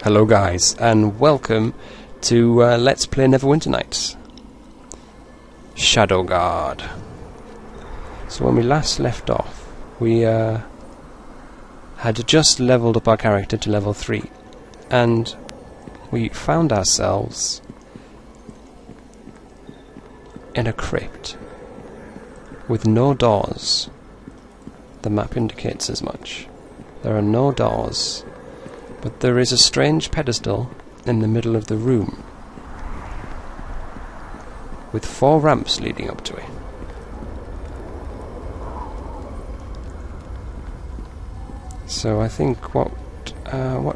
Hello guys, and welcome to Let's Play Neverwinter Nights. ShadowGuard. So when we last left off, we had just leveled up our character to level 3, and we found ourselves in a crypt with no doors. The map indicates as much. There are no doors, but there is a strange pedestal in the middle of the room with 4 ramps leading up to it. So I think what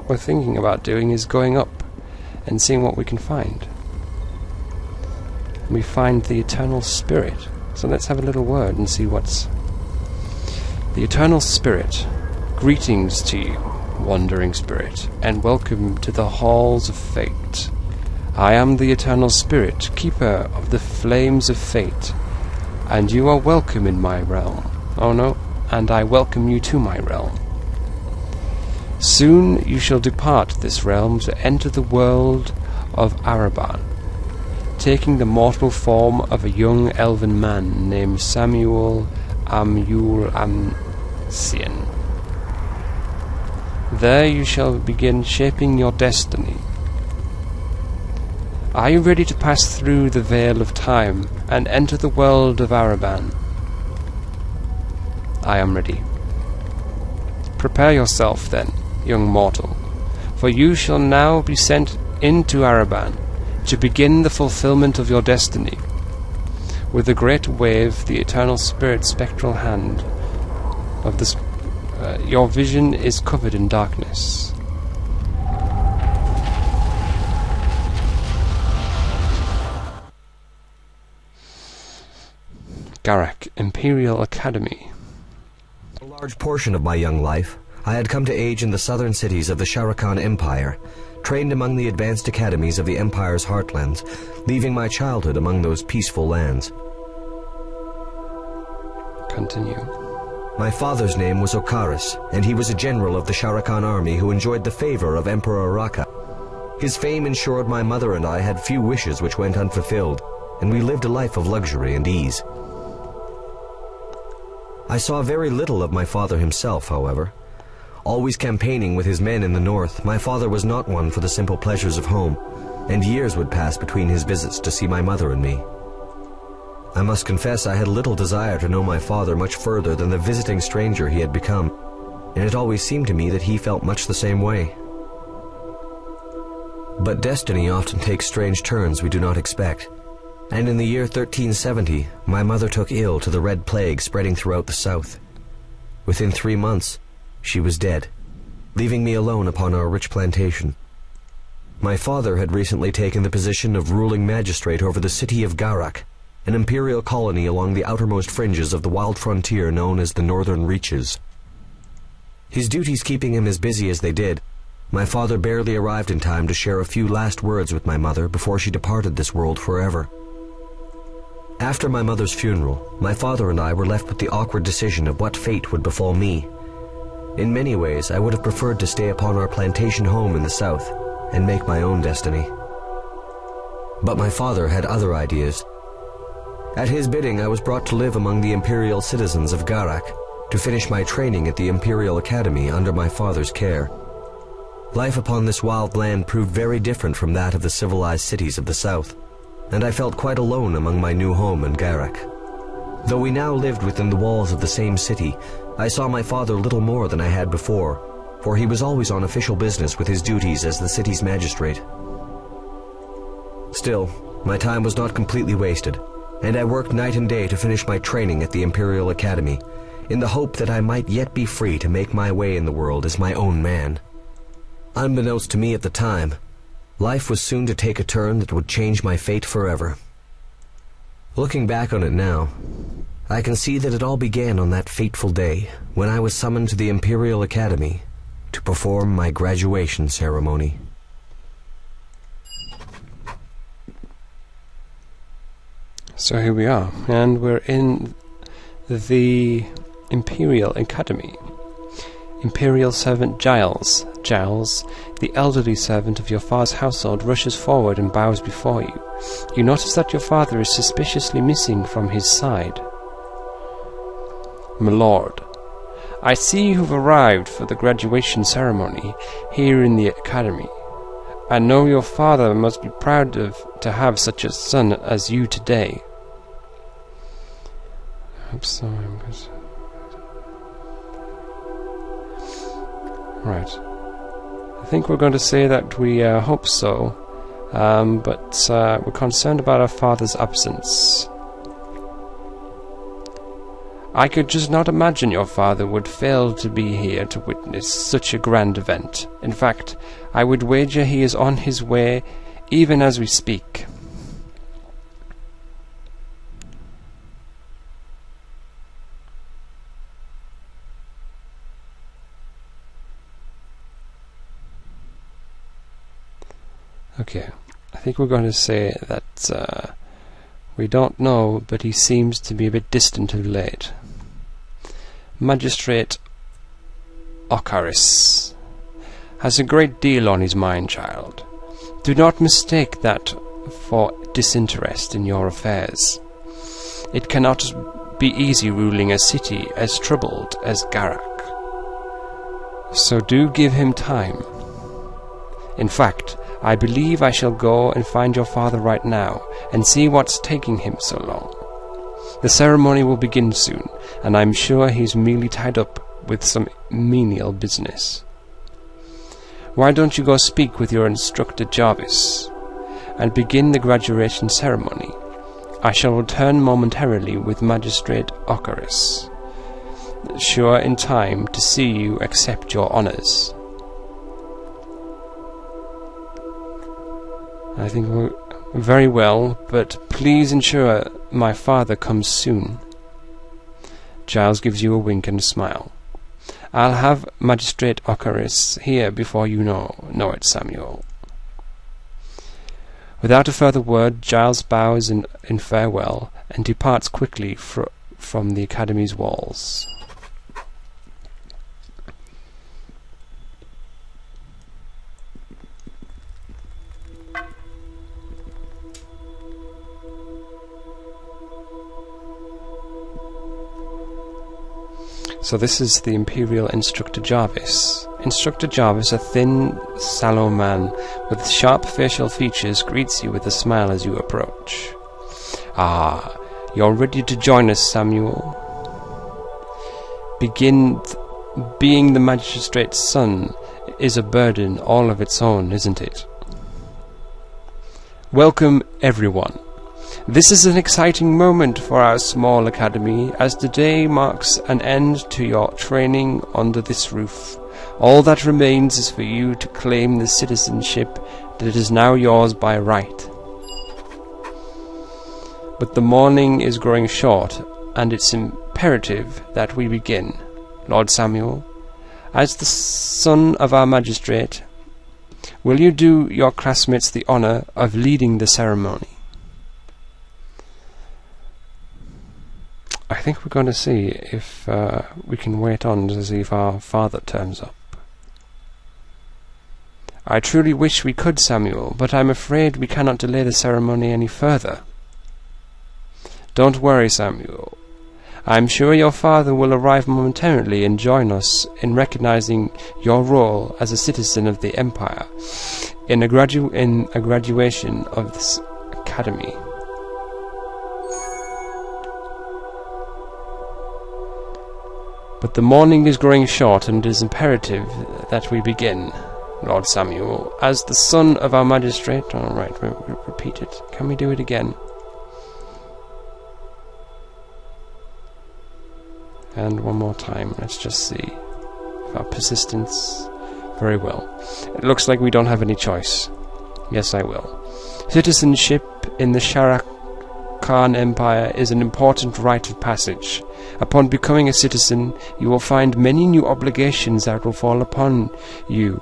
we're thinking about doing is going up and seeing what we can find. We find the Eternal Spirit. So let's have a little word and see what's... The Eternal Spirit. Greetings to you, wandering spirit, and welcome to the halls of fate. I am the Eternal Spirit, keeper of the flames of fate, and you are welcome in my realm. Oh no, and I welcome you to my realm. Soon you shall depart this realm to enter the world of Abaran, taking the mortal form of a young elven man named Samuel Amsian. There you shall begin shaping your destiny. Are you ready to pass through the veil of time and enter the world of Abaran? I am ready. Prepare yourself then, young mortal, for you shall now be sent into Abaran to begin the fulfillment of your destiny. With a great wave, the Eternal Spirit's spectral hand of the your vision is covered in darkness. Garak, Imperial Academy. A large portion of my young life, I had come to age in the southern cities of the Sharakan Empire, trained among the advanced academies of the Empire's heartlands, leaving my childhood among those peaceful lands. Continue. My father's name was Okaris, and he was a general of the Sharakan army who enjoyed the favor of Emperor Raka. His fame ensured my mother and I had few wishes which went unfulfilled, and we lived a life of luxury and ease. I saw very little of my father himself, however. Always campaigning with his men in the north, my father was not one for the simple pleasures of home, and years would pass between his visits to see my mother and me. I must confess I had little desire to know my father much further than the visiting stranger he had become, and it always seemed to me that he felt much the same way. But destiny often takes strange turns we do not expect, and in the year 1370, my mother took ill to the Red Plague spreading throughout the south. Within 3 months, she was dead, leaving me alone upon our rich plantation. My father had recently taken the position of ruling magistrate over the city of Garak, an imperial colony along the outermost fringes of the wild frontier known as the Northern Reaches. His duties keeping him as busy as they did, my father barely arrived in time to share a few last words with my mother before she departed this world forever. After my mother's funeral, my father and I were left with the awkward decision of what fate would befall me. In many ways, I would have preferred to stay upon our plantation home in the south and make my own destiny. But my father had other ideas. At his bidding, I was brought to live among the imperial citizens of Garak to finish my training at the Imperial Academy under my father's care. Life upon this wild land proved very different from that of the civilized cities of the south, and I felt quite alone among my new home in Garak. Though we now lived within the walls of the same city, I saw my father little more than I had before, for he was always on official business with his duties as the city's magistrate. Still, my time was not completely wasted, and I worked night and day to finish my training at the Imperial Academy, in the hope that I might yet be free to make my way in the world as my own man. Unbeknownst to me at the time, life was soon to take a turn that would change my fate forever. Looking back on it now, I can see that it all began on that fateful day when I was summoned to the Imperial Academy to perform my graduation ceremony. So here we are, and we're in the Imperial Academy. Imperial servant Giles. Giles, the elderly servant of your father's household, rushes forward and bows before you. You notice that your father is suspiciously missing from his side. My lord, I see you have arrived for the graduation ceremony here in the academy. I know your father must be proud to have such a son as you today. I'm sorry. Right. I think we're going to say that we hope so, but we're concerned about our father's absence. I could just not imagine your father would fail to be here to witness such a grand event. In fact, I would wager he is on his way even as we speak. Okay, I think we're going to say that we don't know, but he seems to be a bit distant and late. Magistrate Ocaris has a great deal on his mind, child. Do not mistake that for disinterest in your affairs. It cannot be easy ruling a city as troubled as Garak. So do give him time. In fact, I believe I shall go and find your father right now and see what's taking him so long. The ceremony will begin soon, and I'm sure he's merely tied up with some menial business. Why don't you go speak with your instructor Jarvis and begin the graduation ceremony? I shall return momentarily with Magistrate Ocaris, sure in time to see you accept your honours. I think we're very well, but please ensure my father comes soon. Giles gives you a wink and a smile. I'll have Magistrate Ocaris here before you know it, Samuel. Without a further word, Giles bows in farewell and departs quickly from the academy's walls. So this is the Imperial Instructor Jarvis. Instructor Jarvis, a thin, sallow man with sharp facial features, greets you with a smile as you approach. Ah, you're ready to join us, Samuel. Being the magistrate's son is a burden all of its own, isn't it? Welcome, everyone. This is an exciting moment for our small academy, as today marks an end to your training under this roof. All that remains is for you to claim the citizenship that is now yours by right. But the morning is growing short, and it's imperative that we begin. Lord Samuel, as the son of our magistrate, will you do your classmates the honour of leading the ceremony? I think we're going to see if we can wait on to see if our father turns up. I truly wish we could, Samuel, but I'm afraid we cannot delay the ceremony any further. Don't worry, Samuel. I'm sure your father will arrive momentarily and join us in recognizing your role as a citizen of the Empire in a graduation of this academy. But the morning is growing short, and it is imperative that we begin, Lord Samuel, as the son of our magistrate. All right, repeat it. Can we do it again? And one more time. Let's just see if our persistence. Very well. It looks like we don't have any choice. Yes, I will. Citizenship in the Khan Empire is an important rite of passage. Upon becoming a citizen, you will find many new obligations that will fall upon you,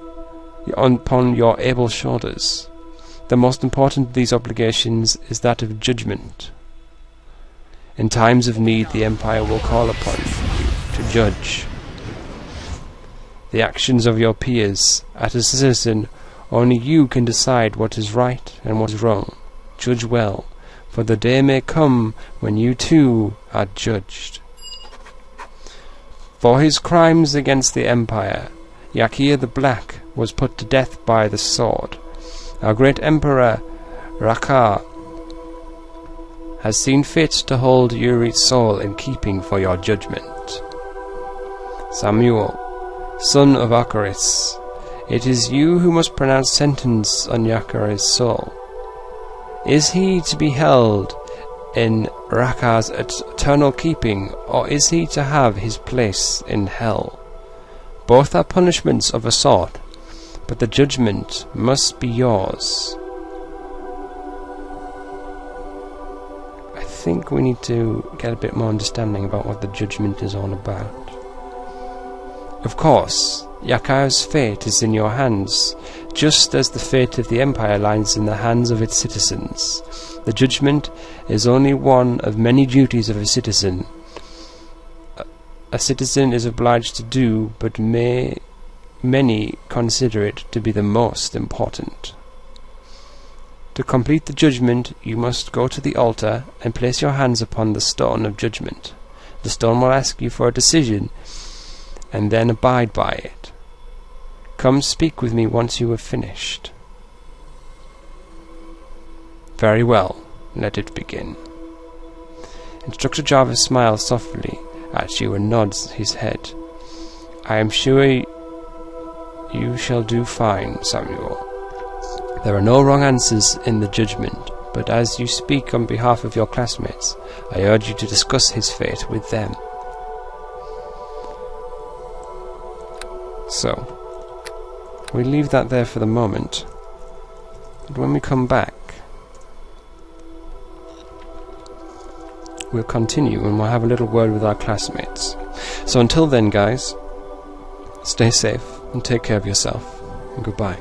upon your able shoulders. The most important of these obligations is that of judgment. In times of need, the Empire will call upon you to judge. the actions of your peers. As a citizen, only you can decide what is right and what is wrong. Judge well, for the day may come when you too are judged. For his crimes against the Empire, Yakir the Black was put to death by the sword. Our great Emperor, Rakar, has seen fit to hold Yuri's soul in keeping for your judgment. Samuel, son of Akaris, it is you who must pronounce sentence on Yakar's soul. Is he to be held in Rakar's eternal keeping, or is he to have his place in hell? Both are punishments of a sort, but the judgment must be yours. I think we need to get a bit more understanding about what the judgment is all about. Of course, Yakar's fate is in your hands, just as the fate of the Empire lies in the hands of its citizens. The judgment is only one of many duties of a citizen. A citizen is obliged to do, but many consider it to be the most important. To complete the judgment, you must go to the altar and place your hands upon the stone of judgment. The stone will ask you for a decision, and then abide by it. Come speak with me once you have finished. Very well, let it begin. Instructor Jarvis smiles softly at you and nods his head. I am sure you shall do fine, Samuel. There are no wrong answers in the judgment, but as you speak on behalf of your classmates, I urge you to discuss his fate with them. So, we leave that there for the moment, but when we come back, we'll continue and we'll have a little word with our classmates. So until then, guys, stay safe and take care of yourself, and goodbye.